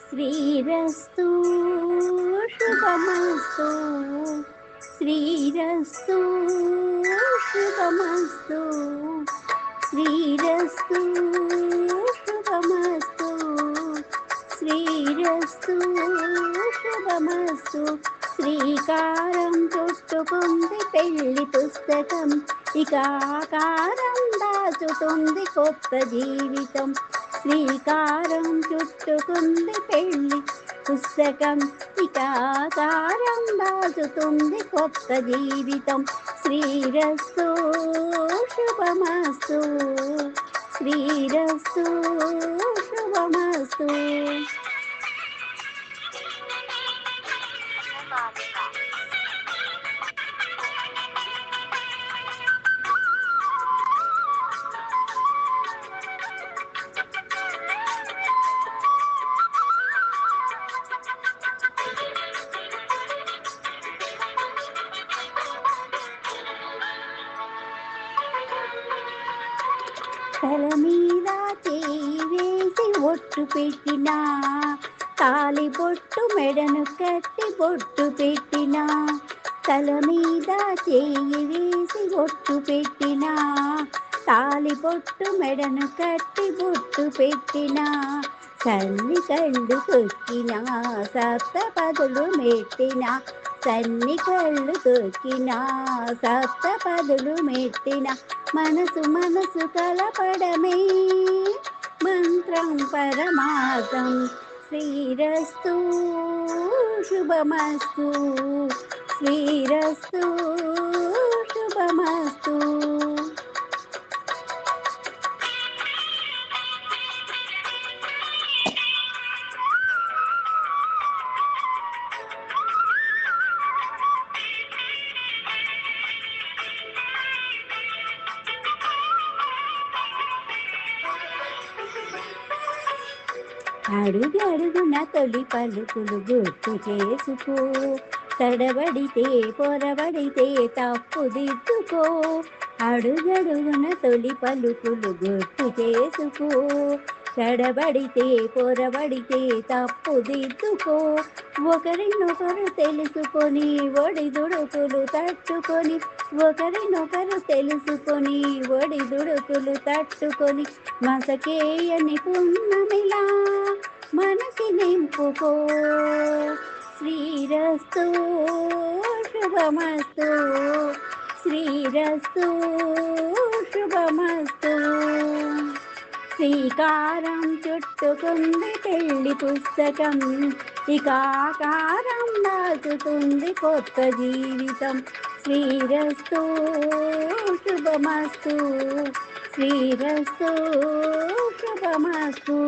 శ్రీరస్తు శుభమస్తు, శ్రీరస్తు శుభమస్తు, శ్రీరస్తు శుభమస్తు, శ్రీరస్తు శుభమస్తు. శ్రీకారం చుట్టుకుంది పెళ్లి పుస్తకం, ఇక ఆకారం దాచుతుంది కొత్త జీవితం. శ్రీకారం చుట్టుకుంది పెళ్లి పుస్తకం, ఇక ఆకారం దాచుతుంది కొత్త జీవితం. శ్రీరస్తు శుభమస్తు, శ్రీరస్తు శుభమస్తు. తల మీద చేయి వేసి ఒట్టు పెట్టినా, తాలి బొట్టు మెడను కట్టి బొట్టు పెట్టినా. తల మీద చేయి వేసి ఒట్టు పెట్టినా, తాలి బొట్టు మెడను కట్టి బొట్టు పెట్టినా. సన్ని కళ్ళు తొక్కినా, సప్తపదులు మెట్టినా, సన్ని కళ్ళు తొక్కినా, సప్తపదులు మెట్టిన. మనసు మనసు కలపడమే మంత్రం పరమార్థం. శ్రీరస్తు శుభమస్తు, శ్రీరస్తు శుభమస్తు. అడుగు అడుగున తొలి పలుకులు గుర్తు చేసుకో, తడబడితే పొరబడితే తప్పు దిద్దుకో. అడుగడుగున తొలి పలుకులు గుర్తు చేసుకో, తడబడితే పొరబడితే తప్పు దిద్దుకో. ఒకరినొకరు తెలుసుకొని ఒడిదుడుకులు తట్టుకొని, ఒకరినొకరు తెలుసుకొని ఒడిదుడుకులు తట్టుకొని. మసకేయని పున్నమిలా మనసి నింపుకో. శ్రీరస్తు శుభమస్తు, శ్రీరస్తు శుభమస్తు. శ్రీకారం చుట్టుకుంది పెళ్లి పుస్తకం, ఇక ఆకారం దాచుతుంది కొత్త జీవితం. శ్రీరస్తు శుభమస్తు, శ్రీరస్తు శుభమస్తు.